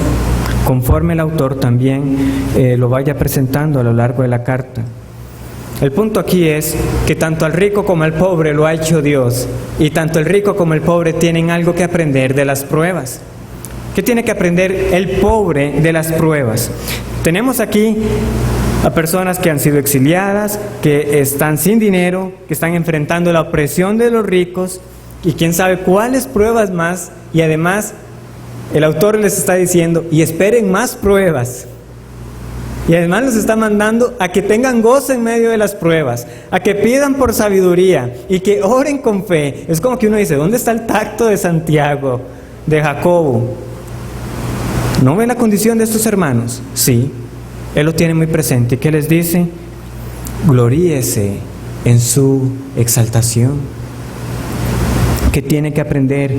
conforme el autor también lo vaya presentando a lo largo de la carta. El punto aquí es que tanto al rico como al pobre lo ha hecho Dios, y tanto el rico como el pobre tienen algo que aprender de las pruebas. ¿Qué tiene que aprender el pobre de las pruebas? Tenemos aquí a personas que han sido exiliadas, que están sin dinero, que están enfrentando la opresión de los ricos, y quién sabe cuáles pruebas más, y además el autor les está diciendo, y esperen más pruebas. Y además los está mandando a que tengan gozo en medio de las pruebas, a que pidan por sabiduría y que oren con fe. Es como que uno dice, ¿dónde está el tacto de Santiago, de Jacobo? ¿No ven la condición de estos hermanos? Sí, él lo tiene muy presente. ¿Y qué les dice? Gloríese en su exaltación. ¿Qué tiene que aprender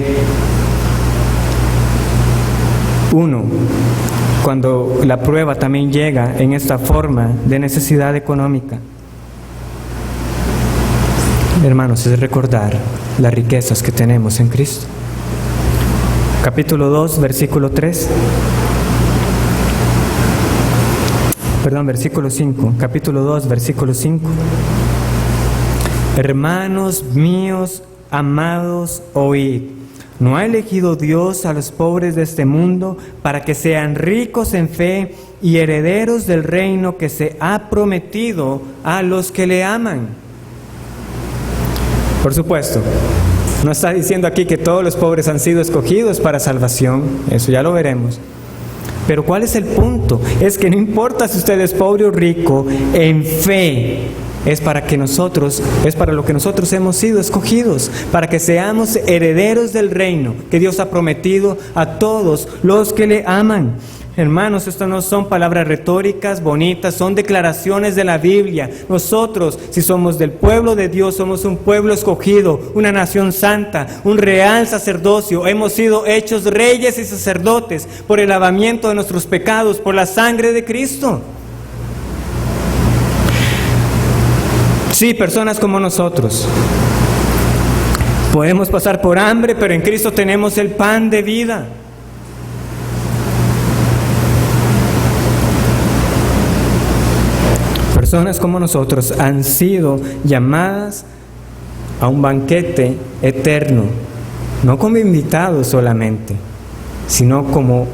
uno cuando la prueba también llega en esta forma de necesidad económica? Hermanos, es recordar las riquezas que tenemos en Cristo. Capítulo 2, versículo 3. Versículo 5. Capítulo 2, versículo 5. Hermanos míos, amados, oíd. ¿No ha elegido Dios a los pobres de este mundo para que sean ricos en fe y herederos del reino que se ha prometido a los que le aman? Por supuesto, no está diciendo aquí que todos los pobres han sido escogidos para salvación, eso ya lo veremos. Pero ¿cuál es el punto? Es que no importa si usted es pobre o rico, en fe es para lo que nosotros hemos sido escogidos, para que seamos herederos del reino que Dios ha prometido a todos los que le aman. Hermanos, esto no son palabras retóricas, bonitas, son declaraciones de la Biblia. Nosotros, si somos del pueblo de Dios, somos un pueblo escogido, una nación santa, un real sacerdocio. Hemos sido hechos reyes y sacerdotes por el lavamiento de nuestros pecados, por la sangre de Cristo. Sí, personas como nosotros podemos pasar por hambre, pero en Cristo tenemos el pan de vida. Personas como nosotros han sido llamadas a un banquete eterno, no como invitados solamente, sino como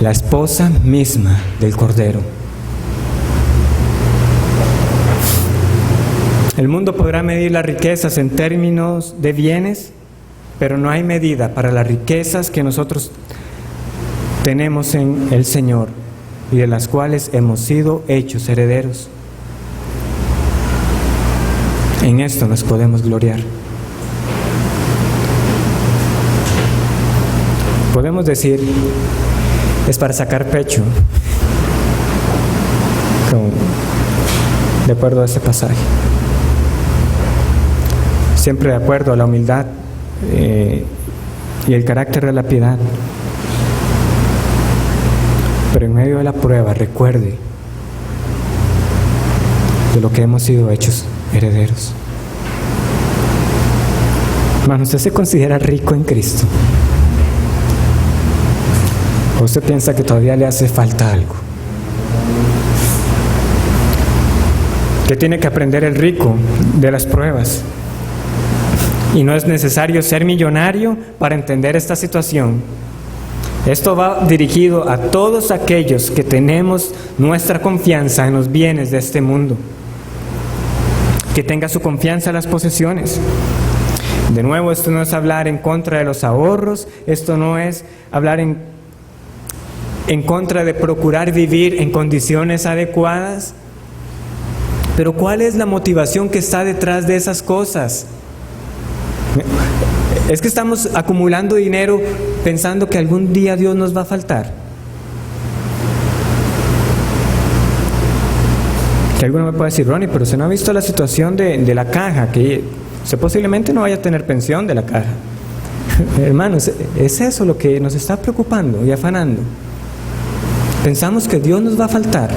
la esposa misma del Cordero. El mundo podrá medir las riquezas en términos de bienes, pero no hay medida para las riquezas que nosotros tenemos en el Señor y de las cuales hemos sido hechos herederos. En esto nos podemos gloriar. Podemos decir, es para sacar pecho, de acuerdo a ese pasaje. Siempre de acuerdo a la humildad y el carácter de la piedad. Pero en medio de la prueba, recuerde de lo que hemos sido hechos herederos. Hermano, ¿usted se considera rico en Cristo? ¿O usted piensa que todavía le hace falta algo? ¿Qué tiene que aprender el rico de las pruebas? Y no es necesario ser millonario para entender esta situación. Esto va dirigido a todos aquellos que tenemos nuestra confianza en los bienes de este mundo. Que tenga su confianza en las posesiones. De nuevo, esto no es hablar en contra de los ahorros, esto no es hablar en contra de procurar vivir en condiciones adecuadas. Pero ¿cuál es la motivación que está detrás de esas cosas? ¿Es que estamos acumulando dinero pensando que algún día Dios nos va a faltar? Que alguno me puede decir, Ronnie, pero usted no ha visto la situación de la caja, que usted posiblemente no vaya a tener pensión de la caja. Hermanos, es eso lo que nos está preocupando y afanando. Pensamos que Dios nos va a faltar.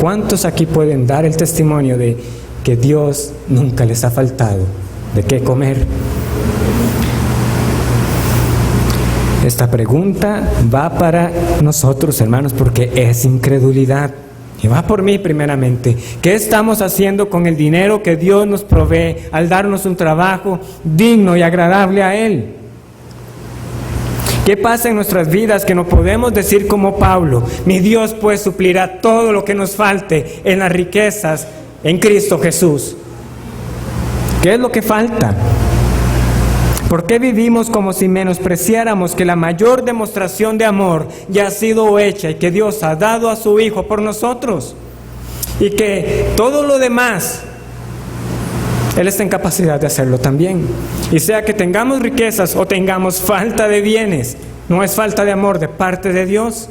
¿Cuántos aquí pueden dar el testimonio de que Dios nunca les ha faltado de qué comer? Esta pregunta va para nosotros, hermanos, porque es incredulidad. Y va por mí primeramente. ¿Qué estamos haciendo con el dinero que Dios nos provee al darnos un trabajo digno y agradable a Él? ¿Qué pasa en nuestras vidas que no podemos decir como Pablo, mi Dios pues suplirá todo lo que nos falte en las riquezas en Cristo Jesús? ¿Qué es lo que falta? ¿Por qué vivimos como si menospreciáramos que la mayor demostración de amor ya ha sido hecha y que Dios ha dado a su Hijo por nosotros? Y que todo lo demás, Él está en capacidad de hacerlo también. Y sea que tengamos riquezas o tengamos falta de bienes, no es falta de amor de parte de Dios.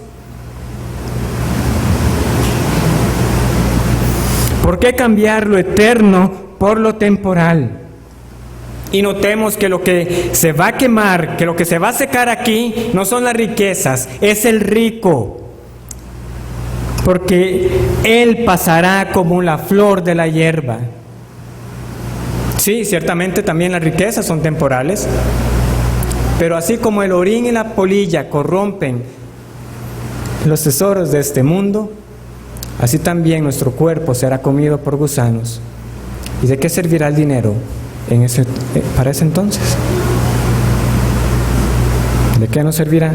¿Por qué cambiar lo eterno por lo temporal? Y notemos que lo que se va a quemar, que lo que se va a secar aquí, no son las riquezas, es el rico. Porque Él pasará como la flor de la hierba. Sí, ciertamente también las riquezas son temporales, pero así como el orín y la polilla corrompen los tesoros de este mundo, así también nuestro cuerpo será comido por gusanos. ¿Y de qué servirá el dinero para ese entonces? ¿De qué nos servirá?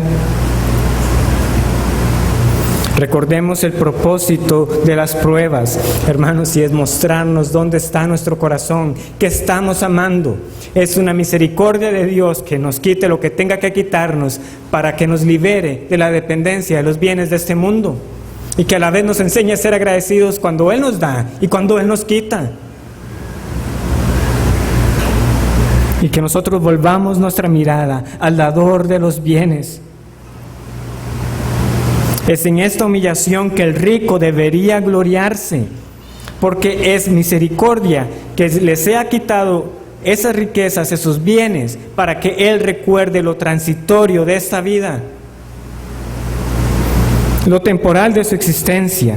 Recordemos el propósito de las pruebas, hermanos, y es mostrarnos dónde está nuestro corazón, que estamos amando. Es una misericordia de Dios que nos quite lo que tenga que quitarnos para que nos libere de la dependencia de los bienes de este mundo y que a la vez nos enseñe a ser agradecidos cuando Él nos da y cuando Él nos quita. Y que nosotros volvamos nuestra mirada al dador de los bienes. Es en esta humillación que el rico debería gloriarse, porque es misericordia que le sea quitado esas riquezas, esos bienes, para que Él recuerde lo transitorio de esta vida, lo temporal de su existencia,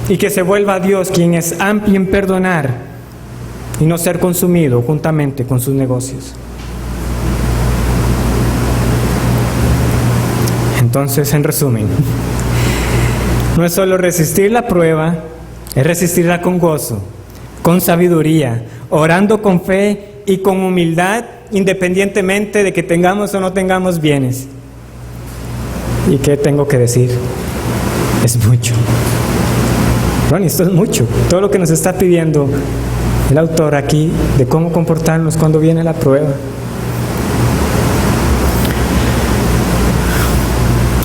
y que se vuelva a Dios quien es amplio en perdonar y no ser consumido juntamente con sus negocios. Entonces, en resumen, no es solo resistir la prueba, es resistirla con gozo, con sabiduría, orando con fe y con humildad, independientemente de que tengamos o no tengamos bienes. ¿Y qué tengo que decir? Es mucho. Ronnie, esto es mucho. Todo lo que nos está pidiendo el autor aquí de cómo comportarnos cuando viene la prueba.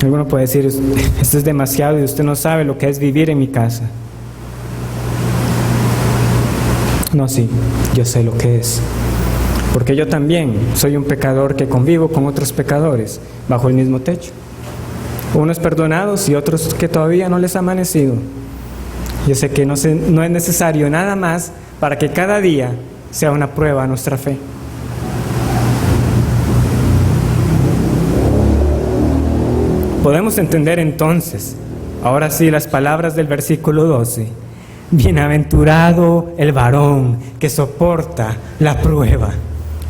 Alguno puede decir, esto es demasiado y usted no sabe lo que es vivir en mi casa. No, sí, yo sé lo que es. Porque yo también soy un pecador que convivo con otros pecadores bajo el mismo techo. Unos perdonados y otros que todavía no les ha amanecido. Yo sé que no es necesario nada más para que cada día sea una prueba a nuestra fe. Podemos entender entonces ahora sí, las palabras del versículo 12. Bienaventurado el varón que soporta la prueba.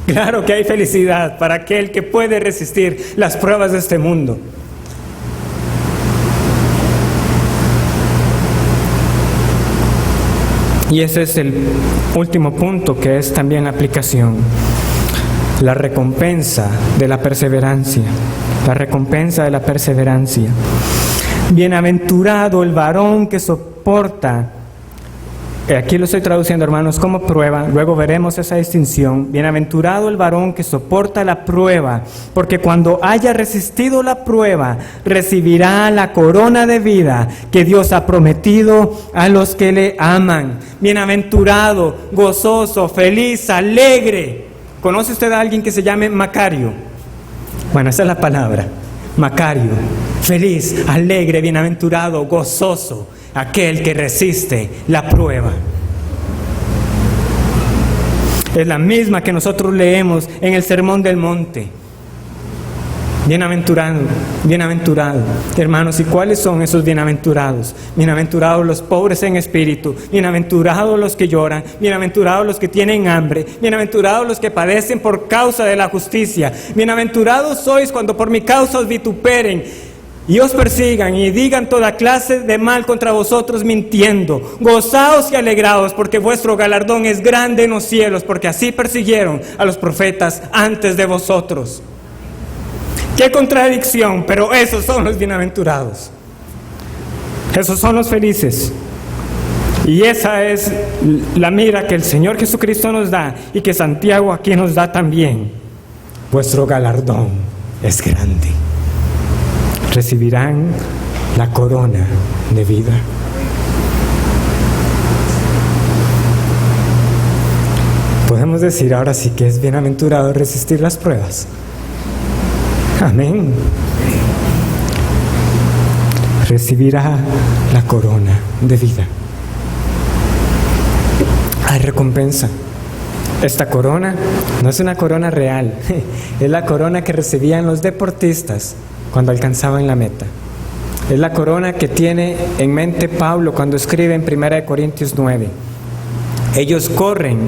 Claro que hay felicidad para aquel que puede resistir las pruebas de este mundo. Y ese es el último punto, que es también aplicación. La recompensa de la perseverancia. La recompensa de la perseverancia. Bienaventurado el varón que soporta. Aquí lo estoy traduciendo, hermanos, como prueba. Luego veremos esa distinción. Bienaventurado el varón que soporta la prueba, porque cuando haya resistido la prueba, recibirá la corona de vida que Dios ha prometido a los que le aman. Bienaventurado, gozoso, feliz, alegre. ¿Conoce usted a alguien que se llame Macario? Bueno, esa es la palabra. Macario, feliz, alegre, bienaventurado, gozoso. Aquel que resiste la prueba. Es la misma que nosotros leemos en el Sermón del Monte. Bienaventurado, bienaventurado. Hermanos, ¿y cuáles son esos bienaventurados? Bienaventurados los pobres en espíritu, bienaventurados los que lloran, bienaventurados los que tienen hambre, bienaventurados los que padecen por causa de la justicia. Bienaventurados sois cuando por mi causa os vituperen y os persigan y digan toda clase de mal contra vosotros mintiendo. Gozaos y alegraos, porque vuestro galardón es grande en los cielos, porque así persiguieron a los profetas antes de vosotros. ¡Qué contradicción! Pero esos son los bienaventurados. Esos son los felices. Y esa es la mira que el Señor Jesucristo nos da y que Santiago aquí nos da también. Vuestro galardón es grande. Recibirán la corona de vida. Podemos decir ahora sí que es bienaventurado resistir las pruebas. Amén. Recibirá la corona de vida. Hay recompensa. Esta corona no es una corona real, es la corona que recibían los deportistas cuando alcanzaban la meta. Es la corona que tiene en mente Pablo cuando escribe en 1 Corintios 9. Ellos corren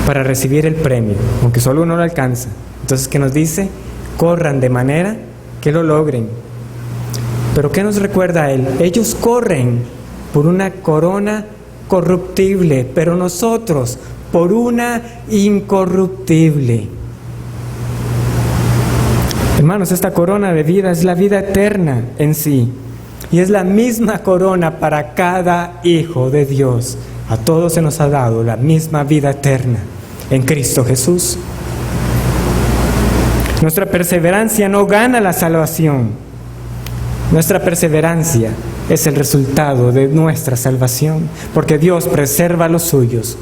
para recibir el premio, aunque solo uno lo alcanza. Entonces, ¿qué nos dice? Corran de manera que lo logren. ¿Pero qué nos recuerda a él? Ellos corren por una corona corruptible, pero nosotros por una incorruptible. Hermanos, esta corona de vida es la vida eterna en sí. Y es la misma corona para cada hijo de Dios. A todos se nos ha dado la misma vida eterna en Cristo Jesús. Nuestra perseverancia no gana la salvación. Nuestra perseverancia es el resultado de nuestra salvación, porque Dios preserva a los suyos.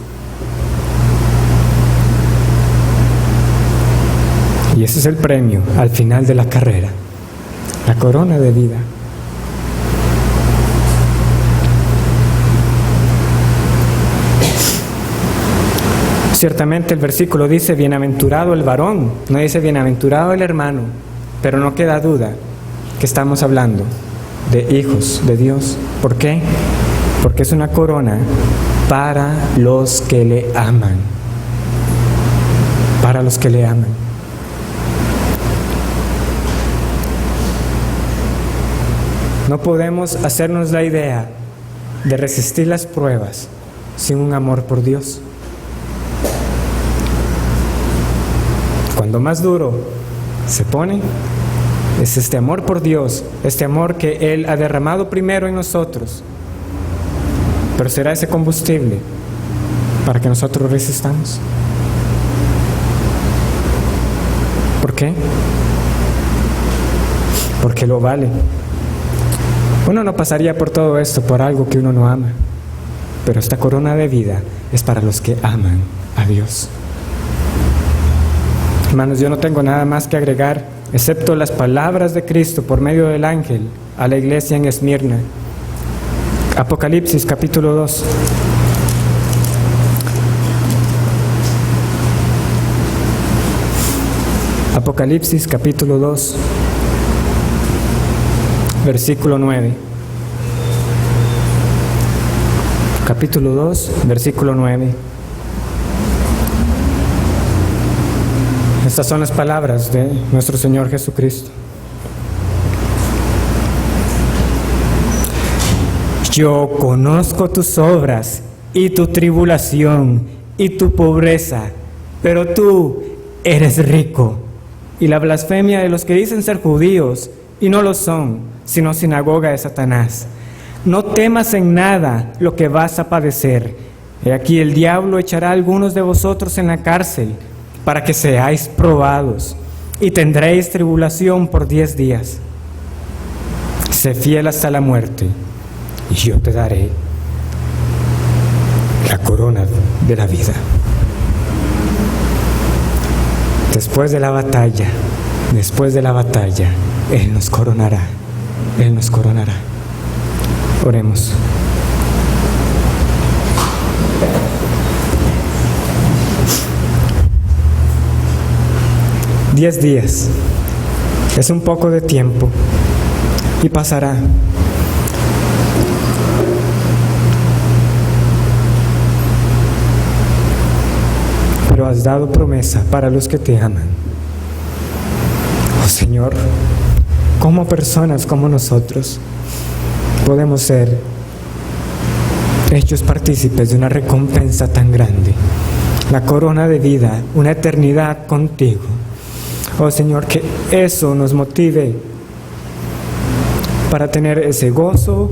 Y ese es el premio al final de la carrera, la corona de vida. Ciertamente el versículo dice bienaventurado el varón, no dice bienaventurado el hermano, pero no queda duda que estamos hablando de hijos de Dios. ¿Por qué? Porque es una corona para los que le aman. Para los que le aman. No podemos hacernos la idea de resistir las pruebas sin un amor por Dios. Cuando más duro se pone, es este amor por Dios, este amor que Él ha derramado primero en nosotros. Pero será ese combustible para que nosotros resistamos. ¿Por qué? Porque lo vale. Uno no pasaría por todo esto por algo que uno no ama, pero esta corona de vida es para los que aman a Dios. Hermanos, yo no tengo nada más que agregar, excepto las palabras de Cristo por medio del ángel a la iglesia en Esmirna. Apocalipsis capítulo 2. Apocalipsis capítulo 2. versículo 9. Capítulo 2, versículo 9. Estas son las palabras de nuestro Señor Jesucristo. Yo conozco tus obras y tu tribulación y tu pobreza, pero tú eres rico. Y la blasfemia de los que dicen ser judíos y no lo son, sino sinagoga de Satanás. No temas en nada lo que vas a padecer. He aquí el diablo echará a algunos de vosotros en la cárcel para que seáis probados y tendréis tribulación por 10 días. Sé fiel hasta la muerte y yo te daré la corona de la vida. Después de la batalla, Él nos coronará. Él nos coronará. Oremos. Diez días. Es un poco de tiempo y pasará. Pero has dado promesa para los que te aman. Oh Señor, como personas como nosotros podemos ser hechos partícipes de una recompensa tan grande, la corona de vida, una eternidad contigo. Oh Señor, que eso nos motive para tener ese gozo,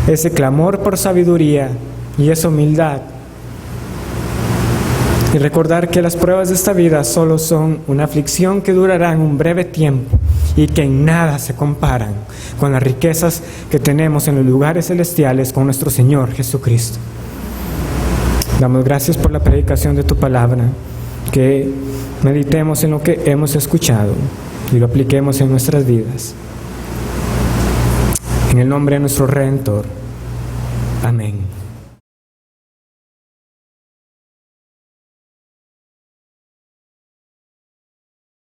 ese clamor por sabiduría y esa humildad. Y recordar que las pruebas de esta vida solo son una aflicción que durará un breve tiempo y que en nada se comparan con las riquezas que tenemos en los lugares celestiales con nuestro Señor Jesucristo. Damos gracias por la predicación de tu palabra, que meditemos en lo que hemos escuchado y lo apliquemos en nuestras vidas. En el nombre de nuestro Redentor. Amén.